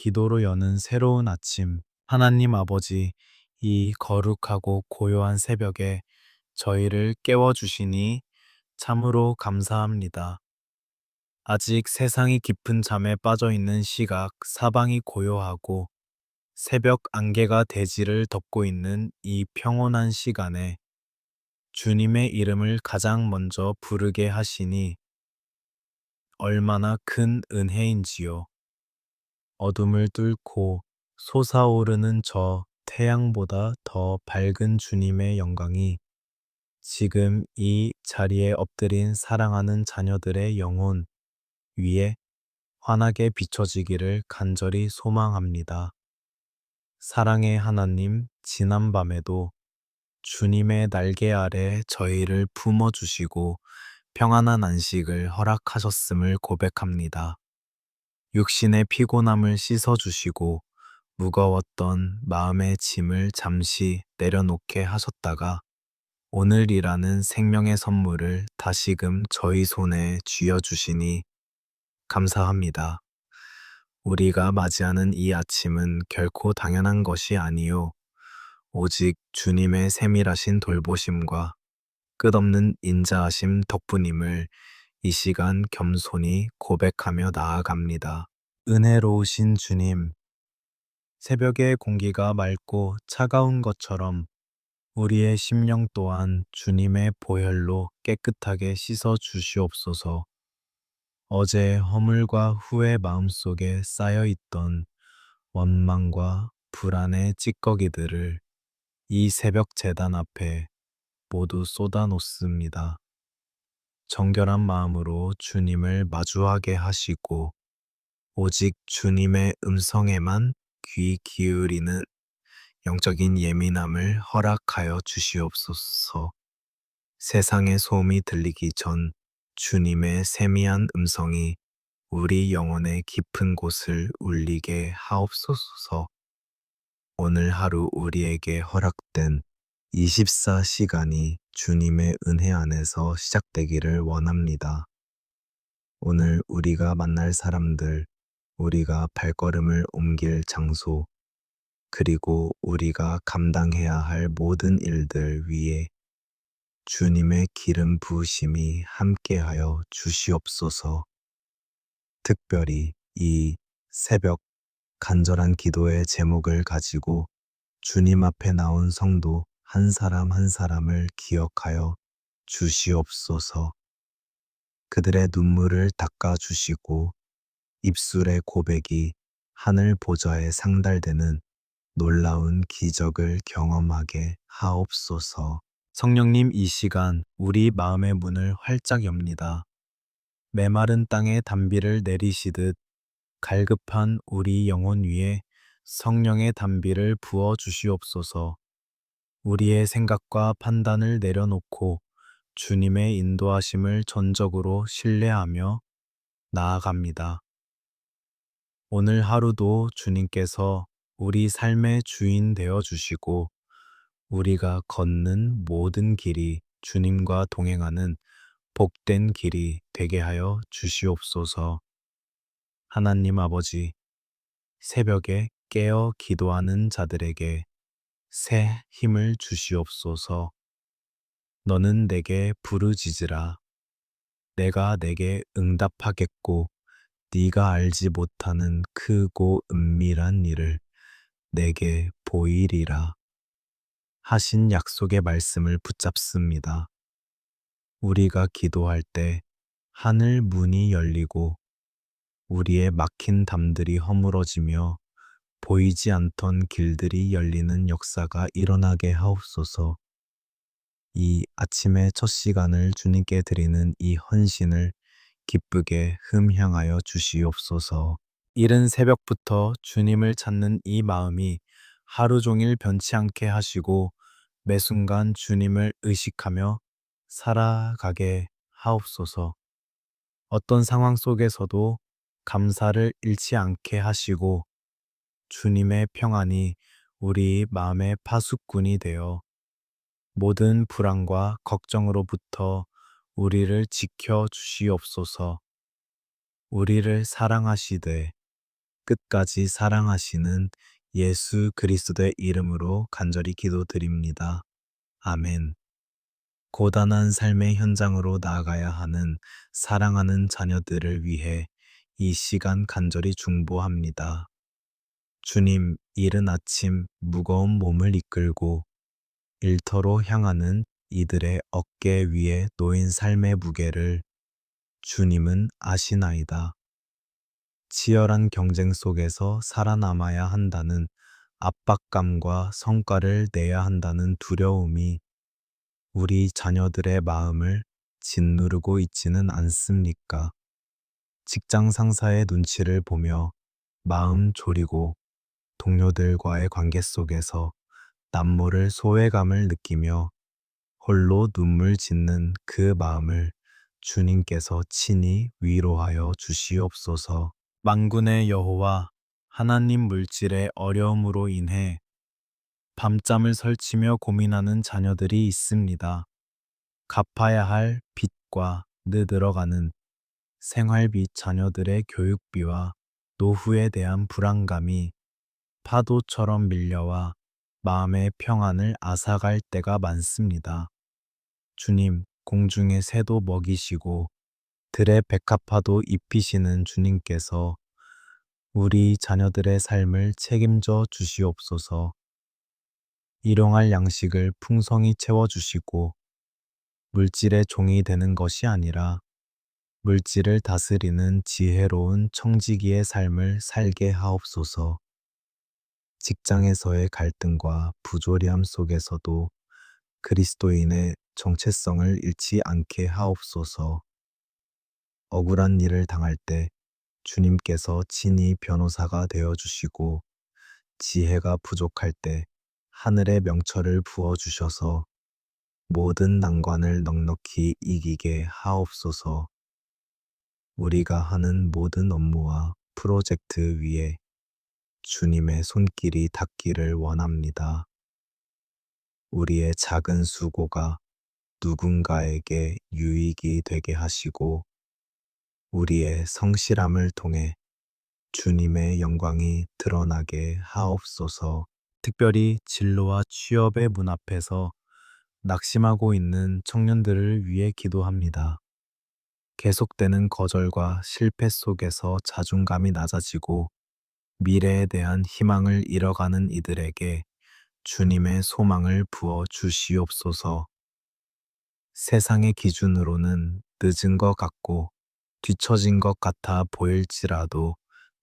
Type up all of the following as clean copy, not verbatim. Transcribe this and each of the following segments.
기도로 여는 새로운 아침, 하나님 아버지, 이 거룩하고 고요한 새벽에 저희를 깨워주시니 참으로 감사합니다. 아직 세상이 깊은 잠에 빠져 있는 시각, 사방이 고요하고 새벽 안개가 대지를 덮고 있는 이 평온한 시간에 주님의 이름을 가장 먼저 부르게 하시니 얼마나 큰 은혜인지요. 어둠을 뚫고 솟아오르는 저 태양보다 더 밝은 주님의 영광이 지금 이 자리에 엎드린 사랑하는 자녀들의 영혼 위에 환하게 비춰지기를 간절히 소망합니다. 사랑의 하나님, 지난밤에도 주님의 날개 아래 저희를 품어주시고 평안한 안식을 허락하셨음을 고백합니다. 육신의 피곤함을 씻어주시고 무거웠던 마음의 짐을 잠시 내려놓게 하셨다가 오늘이라는 생명의 선물을 다시금 저희 손에 쥐어주시니 감사합니다. 우리가 맞이하는 이 아침은 결코 당연한 것이 아니요. 오직 주님의 세밀하신 돌보심과 끝없는 인자하심 덕분임을 이 시간 겸손히 고백하며 나아갑니다. 은혜로우신 주님, 새벽의 공기가 맑고 차가운 것처럼 우리의 심령 또한 주님의 보혈로 깨끗하게 씻어 주시옵소서. 어제 허물과 후회 마음속에 쌓여 있던 원망과 불안의 찌꺼기들을 이 새벽 제단 앞에 모두 쏟아 놓습니다. 정결한 마음으로 주님을 마주하게 하시고 오직 주님의 음성에만 귀 기울이는 영적인 예민함을 허락하여 주시옵소서. 세상의 소음이 들리기 전 주님의 세미한 음성이 우리 영혼의 깊은 곳을 울리게 하옵소서. 오늘 하루 우리에게 허락된 24시간이 주님의 은혜 안에서 시작되기를 원합니다. 오늘 우리가 만날 사람들, 우리가 발걸음을 옮길 장소, 그리고 우리가 감당해야 할 모든 일들 위에 주님의 기름 부으심이 함께하여 주시옵소서. 특별히 이 새벽 간절한 기도의 제목을 가지고 주님 앞에 나온 성도 한 사람 한 사람을 기억하여 주시옵소서. 그들의 눈물을 닦아 주시고 입술의 고백이 하늘 보좌에 상달되는 놀라운 기적을 경험하게 하옵소서. 성령님, 이 시간 우리 마음의 문을 활짝 엽니다. 메마른 땅에 단비를 내리시듯 갈급한 우리 영혼 위에 성령의 단비를 부어 주시옵소서. 우리의 생각과 판단을 내려놓고 주님의 인도하심을 전적으로 신뢰하며 나아갑니다. 오늘 하루도 주님께서 우리 삶의 주인 되어 주시고 우리가 걷는 모든 길이 주님과 동행하는 복된 길이 되게 하여 주시옵소서. 하나님 아버지, 새벽에 깨어 기도하는 자들에게 새 힘을 주시옵소서. 너는 내게 부르짖으라. 내가 내게 응답하겠고 네가 알지 못하는 크고 은밀한 일을 내게 보이리라. 하신 약속의 말씀을 붙잡습니다. 우리가 기도할 때 하늘 문이 열리고 우리의 막힌 담들이 허물어지며 보이지 않던 길들이 열리는 역사가 일어나게 하옵소서. 이 아침의 첫 시간을 주님께 드리는 이 헌신을 기쁘게 흠향하여 주시옵소서. 이른 새벽부터 주님을 찾는 이 마음이 하루 종일 변치 않게 하시고 매 순간 주님을 의식하며 살아가게 하옵소서. 어떤 상황 속에서도 감사를 잃지 않게 하시고 주님의 평안이 우리 마음의 파수꾼이 되어 모든 불안과 걱정으로부터 우리를 지켜 주시옵소서. 우리를 사랑하시되 끝까지 사랑하시는 예수 그리스도의 이름으로 간절히 기도드립니다. 아멘. 고단한 삶의 현장으로 나아가야 하는 사랑하는 자녀들을 위해 이 시간 간절히 중보합니다. 주님, 이른 아침 무거운 몸을 이끌고 일터로 향하는 이들의 어깨 위에 놓인 삶의 무게를 주님은 아시나이다. 치열한 경쟁 속에서 살아남아야 한다는 압박감과 성과를 내야 한다는 두려움이 우리 자녀들의 마음을 짓누르고 있지는 않습니까? 직장 상사의 눈치를 보며 마음 졸이고 동료들과의 관계 속에서 남모를 소외감을 느끼며 홀로 눈물 짓는 그 마음을 주님께서 친히 위로하여 주시옵소서. 만군의 여호와 하나님, 물질의 어려움으로 인해 밤잠을 설치며 고민하는 자녀들이 있습니다. 갚아야 할 빚과 늘어가는 생활비, 자녀들의 교육비와 노후에 대한 불안감이 파도처럼 밀려와 마음의 평안을 앗아갈 때가 많습니다. 주님, 공중의 새도 먹이시고 들의 백합화도 입히시는 주님께서 우리 자녀들의 삶을 책임져 주시옵소서. 일용할 양식을 풍성히 채워주시고 물질의 종이 되는 것이 아니라 물질을 다스리는 지혜로운 청지기의 삶을 살게 하옵소서. 직장에서의 갈등과 부조리함 속에서도 그리스도인의 정체성을 잃지 않게 하옵소서. 억울한 일을 당할 때 주님께서 친히 변호사가 되어 주시고 지혜가 부족할 때 하늘의 명철을 부어 주셔서 모든 난관을 넉넉히 이기게 하옵소서. 우리가 하는 모든 업무와 프로젝트 위에 주님의 손길이 닿기를 원합니다. 우리의 작은 수고가 누군가에게 유익이 되게 하시고 우리의 성실함을 통해 주님의 영광이 드러나게 하옵소서. 특별히 진로와 취업의 문 앞에서 낙심하고 있는 청년들을 위해 기도합니다. 계속되는 거절과 실패 속에서 자존감이 낮아지고 미래에 대한 희망을 잃어가는 이들에게 주님의 소망을 부어 주시옵소서. 세상의 기준으로는 늦은 것 같고 뒤처진 것 같아 보일지라도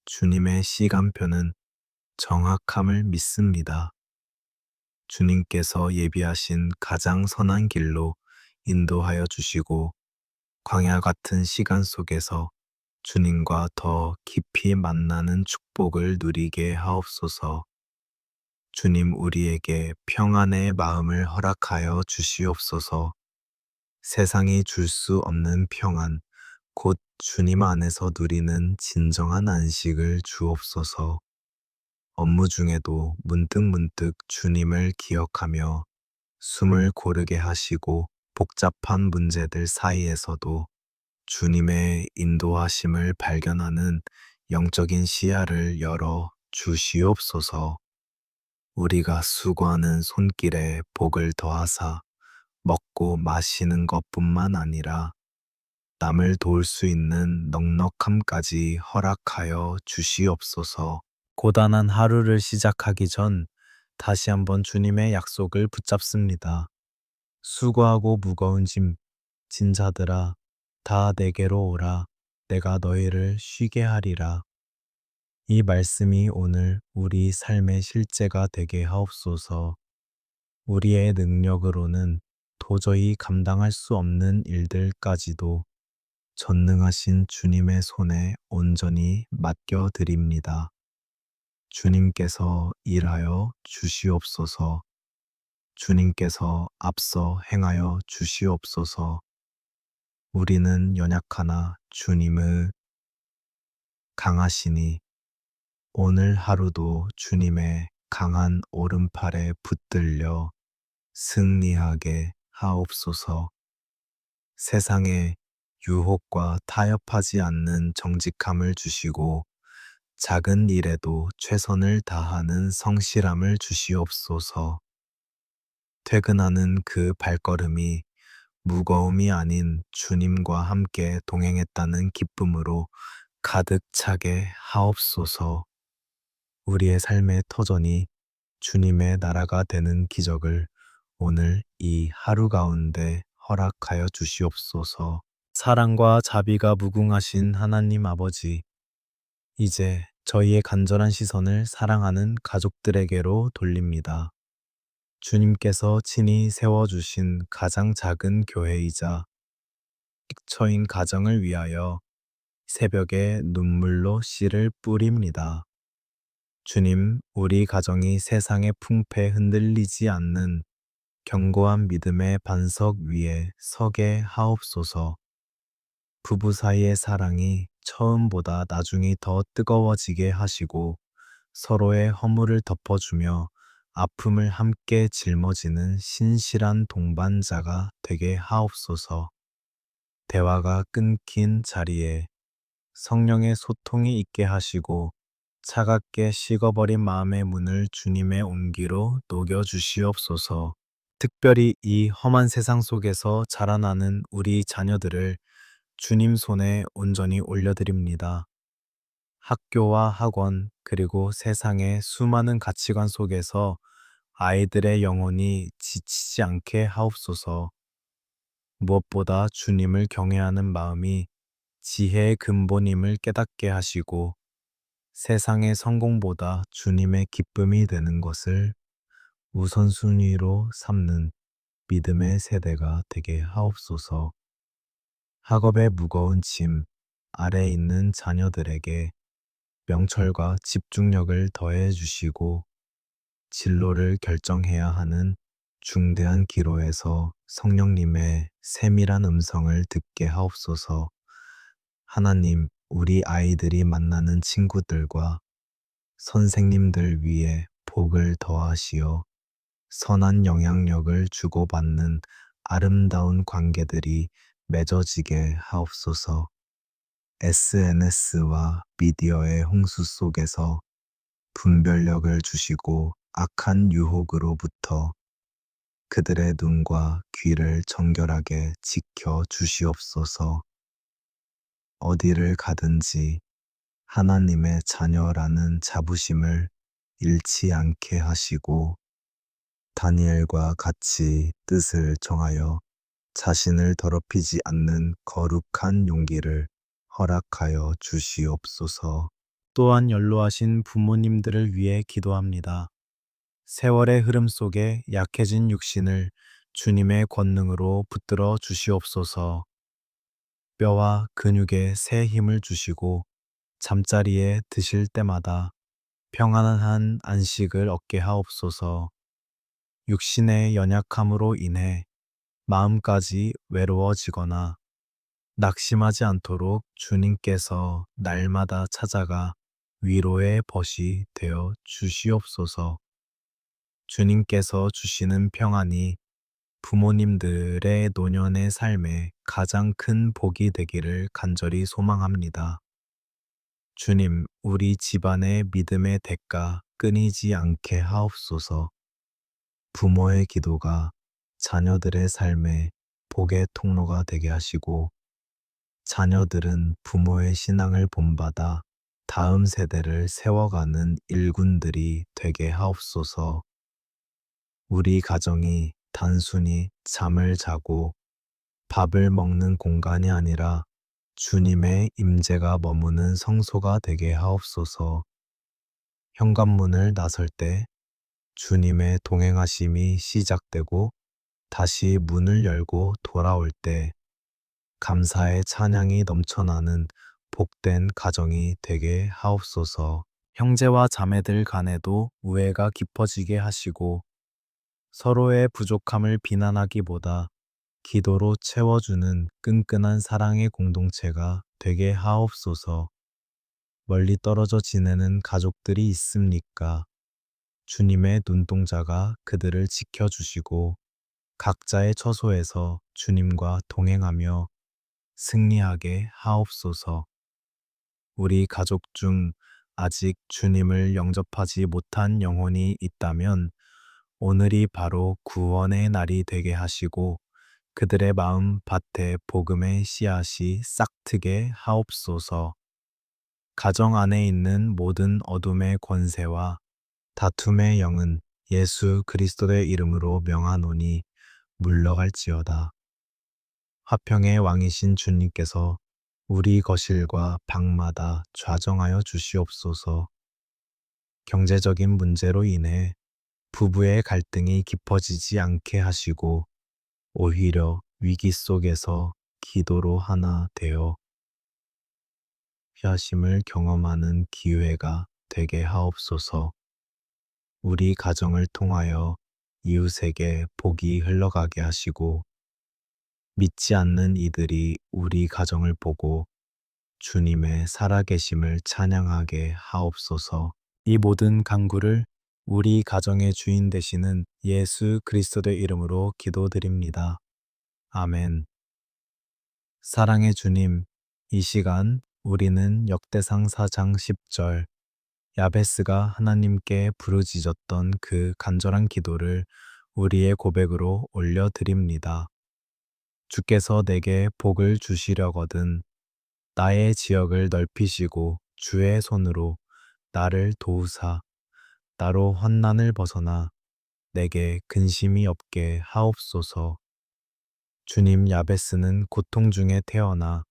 주님의 시간표는 정확함을 믿습니다. 주님께서 예비하신 가장 선한 길로 인도하여 주시고 광야 같은 시간 속에서 주님과 더 깊이 만나는 축복을 누리게 하옵소서. 주님, 우리에게 평안의 마음을 허락하여 주시옵소서. 세상이 줄 수 없는 평안, 곧 주님 안에서 누리는 진정한 안식을 주옵소서. 업무 중에도 문득문득 주님을 기억하며 숨을 고르게 하시고 복잡한 문제들 사이에서도 주님의 인도하심을 발견하는 영적인 시야를 열어 주시옵소서. 우리가 수고하는 손길에 복을 더하사 먹고 마시는 것뿐만 아니라 남을 도울 수 있는 넉넉함까지 허락하여 주시옵소서. 고단한 하루를 시작하기 전 다시 한번 주님의 약속을 붙잡습니다. 수고하고 무거운 짐 진 자들아, 다 내게로 오라. 내가 너희를 쉬게 하리라. 이 말씀이 오늘 우리 삶의 실제가 되게 하옵소서. 우리의 능력으로는 도저히 감당할 수 없는 일들까지도 전능하신 주님의 손에 온전히 맡겨드립니다. 주님께서 일하여 주시옵소서. 주님께서 앞서 행하여 주시옵소서. 우리는 연약하나 주님의 강하시니 오늘 하루도 주님의 강한 오른팔에 붙들려 승리하게 하옵소서. 세상에 유혹과 타협하지 않는 정직함을 주시고 작은 일에도 최선을 다하는 성실함을 주시옵소서. 퇴근하는 그 발걸음이 무거움이 아닌 주님과 함께 동행했다는 기쁨으로 가득 차게 하옵소서. 우리의 삶의 터전이 주님의 나라가 되는 기적을 오늘 이 하루 가운데 허락하여 주시옵소서. 사랑과 자비가 무궁하신 하나님 아버지, 이제 저희의 간절한 시선을 사랑하는 가족들에게로 돌립니다. 주님께서 친히 세워주신 가장 작은 교회이자 픽처인 가정을 위하여 새벽에 눈물로 씨를 뿌립니다. 주님, 우리 가정이 세상의 풍패에 흔들리지 않는 견고한 믿음의 반석 위에 서게 하옵소서. 부부 사이의 사랑이 처음보다 나중이 더 뜨거워지게 하시고 서로의 허물을 덮어주며 아픔을 함께 짊어지는 신실한 동반자가 되게 하옵소서. 대화가 끊긴 자리에 성령의 소통이 있게 하시고 차갑게 식어버린 마음의 문을 주님의 온기로 녹여주시옵소서. 특별히 이 험한 세상 속에서 자라나는 우리 자녀들을 주님 손에 온전히 올려드립니다. 학교와 학원, 그리고 세상의 수많은 가치관 속에서 아이들의 영혼이 지치지 않게 하옵소서. 무엇보다 주님을 경외하는 마음이 지혜의 근본임을 깨닫게 하시고 세상의 성공보다 주님의 기쁨이 되는 것을 우선순위로 삼는 믿음의 세대가 되게 하옵소서. 학업의 무거운 짐 아래 있는 자녀들에게 명철과 집중력을 더해 주시고 진로를 결정해야 하는 중대한 기로에서 성령님의 세밀한 음성을 듣게 하옵소서. 하나님, 우리 아이들이 만나는 친구들과 선생님들 위에 복을 더하시어 선한 영향력을 주고받는 아름다운 관계들이 맺어지게 하옵소서. SNS와 미디어의 홍수 속에서 분별력을 주시고 악한 유혹으로부터 그들의 눈과 귀를 정결하게 지켜 주시옵소서. 어디를 가든지 하나님의 자녀라는 자부심을 잃지 않게 하시고 다니엘과 같이 뜻을 정하여 자신을 더럽히지 않는 거룩한 용기를 허락하여 주시옵소서. 또한 연로하신 부모님들을 위해 기도합니다. 세월의 흐름 속에 약해진 육신을 주님의 권능으로 붙들어 주시옵소서. 뼈와 근육에 새 힘을 주시고 잠자리에 드실 때마다 평안한 안식을 얻게 하옵소서. 육신의 연약함으로 인해 마음까지 외로워지거나 낙심하지 않도록 주님께서 날마다 찾아가 위로의 벗이 되어 주시옵소서. 주님께서 주시는 평안이 부모님들의 노년의 삶에 가장 큰 복이 되기를 간절히 소망합니다. 주님, 우리 집안의 믿음의 대가 끊이지 않게 하옵소서. 부모의 기도가 자녀들의 삶에 복의 통로가 되게 하시고 자녀들은 부모의 신앙을 본받아 다음 세대를 세워가는 일꾼들이 되게 하옵소서. 우리 가정이 단순히 잠을 자고 밥을 먹는 공간이 아니라 주님의 임재가 머무는 성소가 되게 하옵소서. 현관문을 나설 때 주님의 동행하심이 시작되고 다시 문을 열고 돌아올 때 감사의 찬양이 넘쳐나는 복된 가정이 되게 하옵소서. 형제와 자매들 간에도 우애가 깊어지게 하시고 서로의 부족함을 비난하기보다 기도로 채워주는 끈끈한 사랑의 공동체가 되게 하옵소서. 멀리 떨어져 지내는 가족들이 있습니까? 주님의 눈동자가 그들을 지켜주시고 각자의 처소에서 주님과 동행하며 승리하게 하옵소서. 우리 가족 중 아직 주님을 영접하지 못한 영혼이 있다면 오늘이 바로 구원의 날이 되게 하시고 그들의 마음 밭에 복음의 씨앗이 싹트게 하옵소서. 가정 안에 있는 모든 어둠의 권세와 다툼의 영은 예수 그리스도의 이름으로 명하노니 물러갈지어다. 화평의 왕이신 주님께서 우리 거실과 방마다 좌정하여 주시옵소서. 경제적인 문제로 인해 부부의 갈등이 깊어지지 않게 하시고 오히려 위기 속에서 기도로 하나 되어 피하심을 경험하는 기회가 되게 하옵소서. 우리 가정을 통하여 이웃에게 복이 흘러가게 하시고 믿지 않는 이들이 우리 가정을 보고 주님의 살아계심을 찬양하게 하옵소서. 이 모든 간구를 우리 가정의 주인 되시는 예수 그리스도의 이름으로 기도드립니다. 아멘. 사랑의 주님, 이 시간 우리는 역대상 4장 10절 야베스가 하나님께 부르짖었던 그 간절한 기도를 우리의 고백으로 올려드립니다. 주께서 내게 복을 주시려거든 나의 지역을 넓히시고 주의 손으로 나를 도우사 나로 환난을 벗어나 내게 근심이 없게 하옵소서. 주님, 야베스는 고통 중에 태어나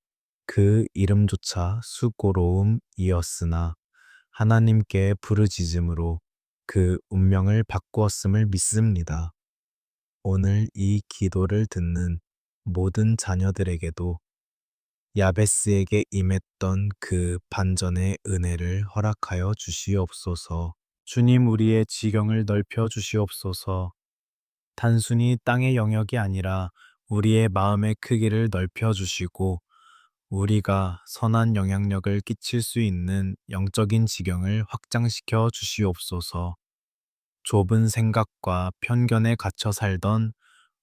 그 이름조차 수고로움이었으나 하나님께 부르짖음으로 그 운명을 바꾸었음을 믿습니다. 오늘 이 기도를 듣는 모든 자녀들에게도 야베스에게 임했던 그 반전의 은혜를 허락하여 주시옵소서. 주님, 우리의 지경을 넓혀 주시옵소서. 단순히 땅의 영역이 아니라 우리의 마음의 크기를 넓혀 주시고 우리가 선한 영향력을 끼칠 수 있는 영적인 지경을 확장시켜 주시옵소서. 좁은 생각과 편견에 갇혀 살던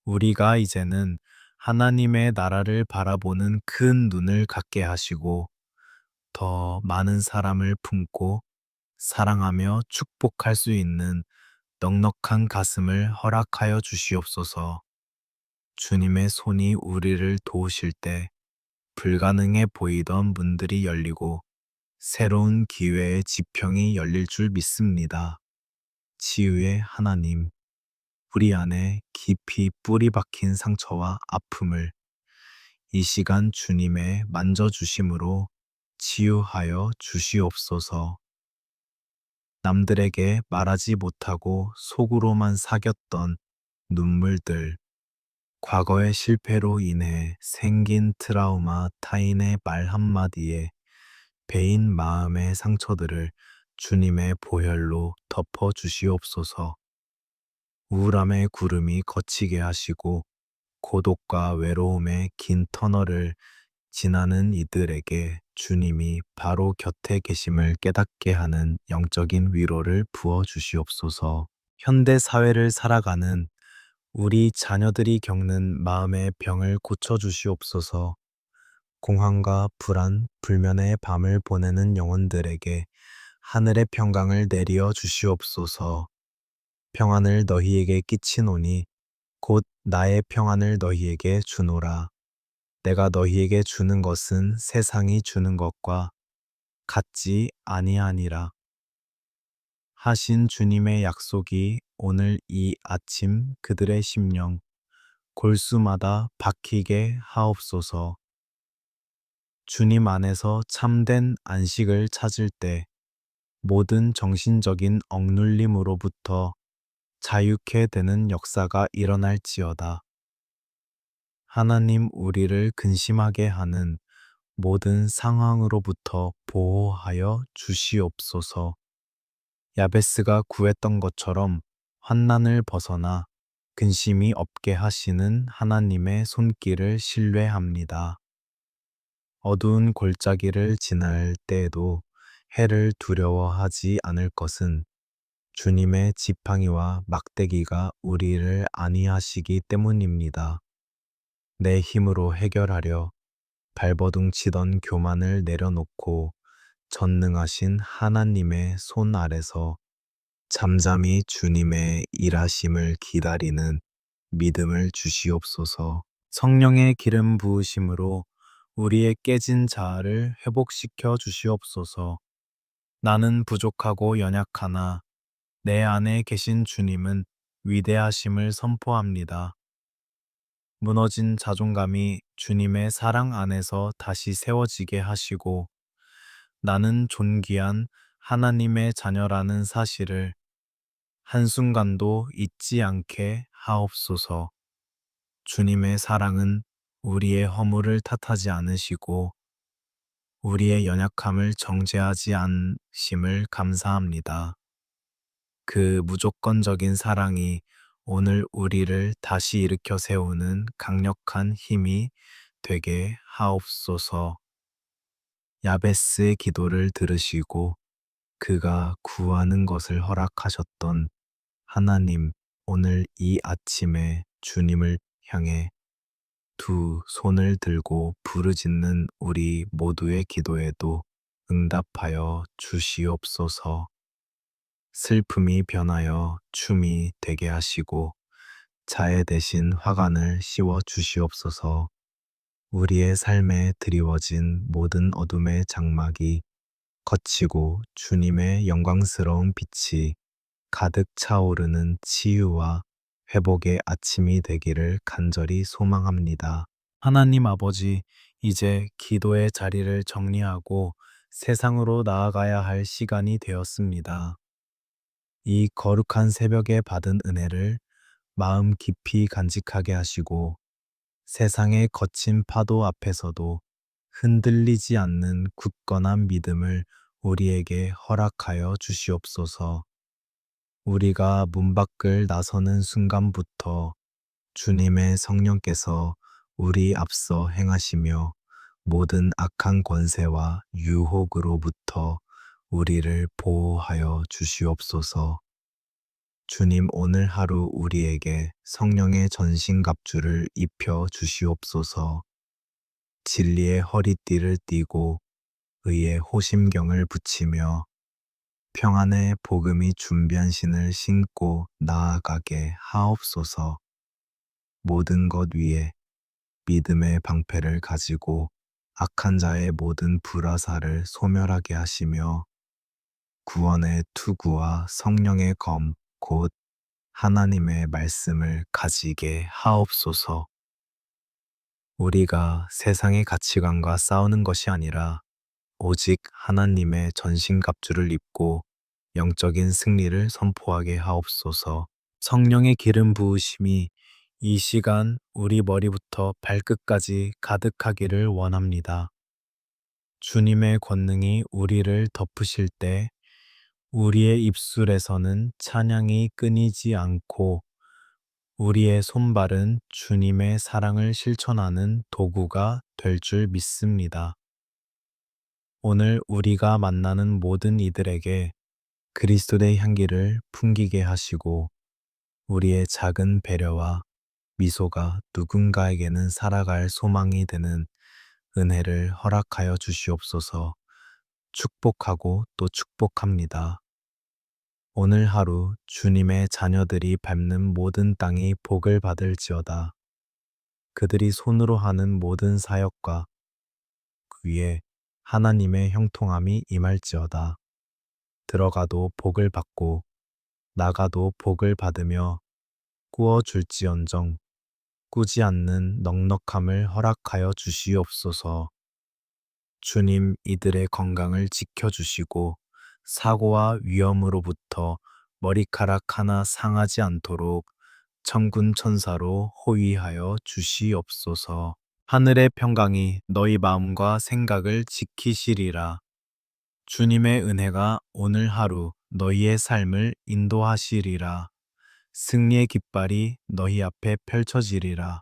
우리가 이제는 하나님의 나라를 바라보는 큰 눈을 갖게 하시고 더 많은 사람을 품고 사랑하며 축복할 수 있는 넉넉한 가슴을 허락하여 주시옵소서. 주님의 손이 우리를 도우실 때 불가능해 보이던 문들이 열리고 새로운 기회의 지평이 열릴 줄 믿습니다. 치유의 하나님, 우리 안에 깊이 뿌리 박힌 상처와 아픔을 이 시간 주님의 만져주심으로 치유하여 주시옵소서. 남들에게 말하지 못하고 속으로만 사겼던 눈물들, 과거의 실패로 인해 생긴 트라우마 타인의 말 한마디에 베인 마음의 상처들을 주님의 보혈로 덮어 주시옵소서. 우울함의 구름이 걷히게 하시고 고독과 외로움의 긴 터널을 지나는 이들에게 주님이 바로 곁에 계심을 깨닫게 하는 영적인 위로를 부어 주시옵소서. 현대 사회를 살아가는 우리 자녀들이 겪는 마음의 병을 고쳐 주시옵소서. 공황과 불안, 불면의 밤을 보내는 영혼들에게 하늘의 평강을 내리어 주시옵소서. 평안을 너희에게 끼치노니 곧 나의 평안을 너희에게 주노라. 내가 너희에게 주는 것은 세상이 주는 것과 같지 아니하니라. 하신 주님의 약속이 오늘 이 아침 그들의 심령, 골수마다 박히게 하옵소서. 주님 안에서 참된 안식을 찾을 때 모든 정신적인 억눌림으로부터 자유케 되는 역사가 일어날지어다. 하나님, 우리를 근심하게 하는 모든 상황으로부터 보호하여 주시옵소서. 야베스가 구했던 것처럼 환난을 벗어나 근심이 없게 하시는 하나님의 손길을 신뢰합니다. 어두운 골짜기를 지날 때에도 해를 두려워하지 않을 것은 주님의 지팡이와 막대기가 우리를 안위하시기 때문입니다. 내 힘으로 해결하려 발버둥 치던 교만을 내려놓고 전능하신 하나님의 손 아래서 잠잠히 주님의 일하심을 기다리는 믿음을 주시옵소서. 성령의 기름 부으심으로 우리의 깨진 자아를 회복시켜 주시옵소서. 나는 부족하고 연약하나 내 안에 계신 주님은 위대하심을 선포합니다. 무너진 자존감이 주님의 사랑 안에서 다시 세워지게 하시고 나는 존귀한 하나님의 자녀라는 사실을 한순간도 잊지 않게 하옵소서. 주님의 사랑은 우리의 허물을 탓하지 않으시고 우리의 연약함을 정죄하지 않심을 감사합니다. 그 무조건적인 사랑이 오늘 우리를 다시 일으켜 세우는 강력한 힘이 되게 하옵소서. 야베스의 기도를 들으시고 그가 구하는 것을 허락하셨던 하나님, 오늘 이 아침에 주님을 향해 두 손을 들고 부르짖는 우리 모두의 기도에도 응답하여 주시옵소서. 슬픔이 변하여 춤이 되게 하시고 자애 대신 화관을 씌워 주시옵소서. 우리의 삶에 드리워진 모든 어둠의 장막이 거치고 주님의 영광스러운 빛이 가득 차오르는 치유와 회복의 아침이 되기를 간절히 소망합니다. 하나님 아버지, 이제 기도의 자리를 정리하고 세상으로 나아가야 할 시간이 되었습니다. 이 거룩한 새벽에 받은 은혜를 마음 깊이 간직하게 하시고 세상의 거친 파도 앞에서도 흔들리지 않는 굳건한 믿음을 우리에게 허락하여 주시옵소서. 우리가 문 밖을 나서는 순간부터 주님의 성령께서 우리 앞서 행하시며 모든 악한 권세와 유혹으로부터 우리를 보호하여 주시옵소서. 주님, 오늘 하루 우리에게 성령의 전신갑주를 입혀 주시옵소서. 진리의 허리띠를 띠고 의의 호심경을 붙이며 평안의 복음이 준비한 신을 신고 나아가게 하옵소서. 모든 것 위에 믿음의 방패를 가지고 악한 자의 모든 불화살을 소멸하게 하시며 구원의 투구와 성령의 검, 곧 하나님의 말씀을 가지게 하옵소서. 우리가 세상의 가치관과 싸우는 것이 아니라 오직 하나님의 전신갑주를 입고 영적인 승리를 선포하게 하옵소서. 성령의 기름 부으심이 이 시간 우리 머리부터 발끝까지 가득하기를 원합니다. 주님의 권능이 우리를 덮으실 때 우리의 입술에서는 찬양이 끊이지 않고 우리의 손발은 주님의 사랑을 실천하는 도구가 될 줄 믿습니다. 오늘 우리가 만나는 모든 이들에게 그리스도의 향기를 풍기게 하시고 우리의 작은 배려와 미소가 누군가에게는 살아갈 소망이 되는 은혜를 허락하여 주시옵소서. 축복하고 또 축복합니다. 오늘 하루 주님의 자녀들이 밟는 모든 땅이 복을 받을지어다. 그들이 손으로 하는 모든 사역과 그 위에 하나님의 형통함이 임할지어다. 들어가도 복을 받고 나가도 복을 받으며 꾸어 줄지언정 꾸지 않는 넉넉함을 허락하여 주시옵소서. 주님, 이들의 건강을 지켜주시고 사고와 위험으로부터 머리카락 하나 상하지 않도록 천군 천사로 호위하여 주시옵소서. 하늘의 평강이 너희 마음과 생각을 지키시리라. 주님의 은혜가 오늘 하루 너희의 삶을 인도하시리라. 승리의 깃발이 너희 앞에 펼쳐지리라.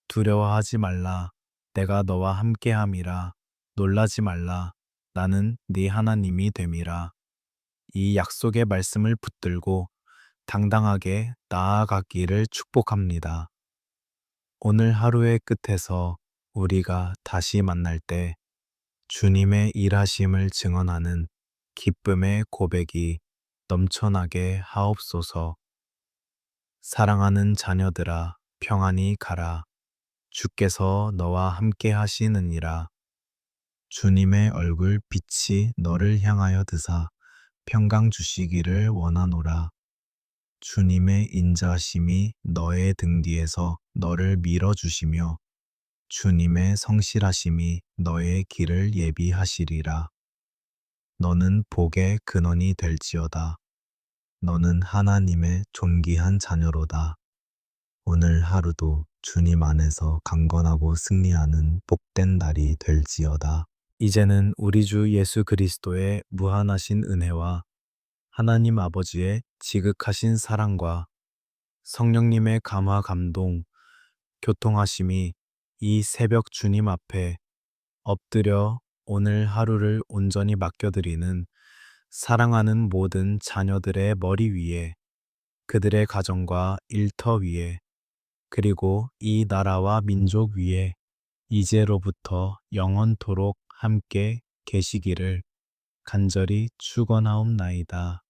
두려워하지 말라. 내가 너와 함께함이라. 놀라지 말라. 나는 네 하나님이 됨이라. 이 약속의 말씀을 붙들고 당당하게 나아가기를 축복합니다. 오늘 하루의 끝에서 우리가 다시 만날 때 주님의 일하심을 증언하는 기쁨의 고백이 넘쳐나게 하옵소서. 사랑하는 자녀들아, 평안히 가라. 주께서 너와 함께 하시느니라. 주님의 얼굴 빛이 너를 향하여 드사 평강 주시기를 원하노라. 주님의 인자하심이 너의 등 뒤에서 너를 밀어주시며 주님의 성실하심이 너의 길을 예비하시리라. 너는 복의 근원이 될지어다. 너는 하나님의 존귀한 자녀로다. 오늘 하루도 주님 안에서 강건하고 승리하는 복된 날이 될지어다. 이제는 우리 주 예수 그리스도의 무한하신 은혜와 하나님 아버지의 지극하신 사랑과 성령님의 감화 감동, 교통하심이 이 새벽 주님 앞에 엎드려 오늘 하루를 온전히 맡겨드리는 사랑하는 모든 자녀들의 머리 위에, 그들의 가정과 일터 위에, 그리고 이 나라와 민족 위에 이제로부터 영원토록 함께 계시기를 간절히 축원하옵나이다.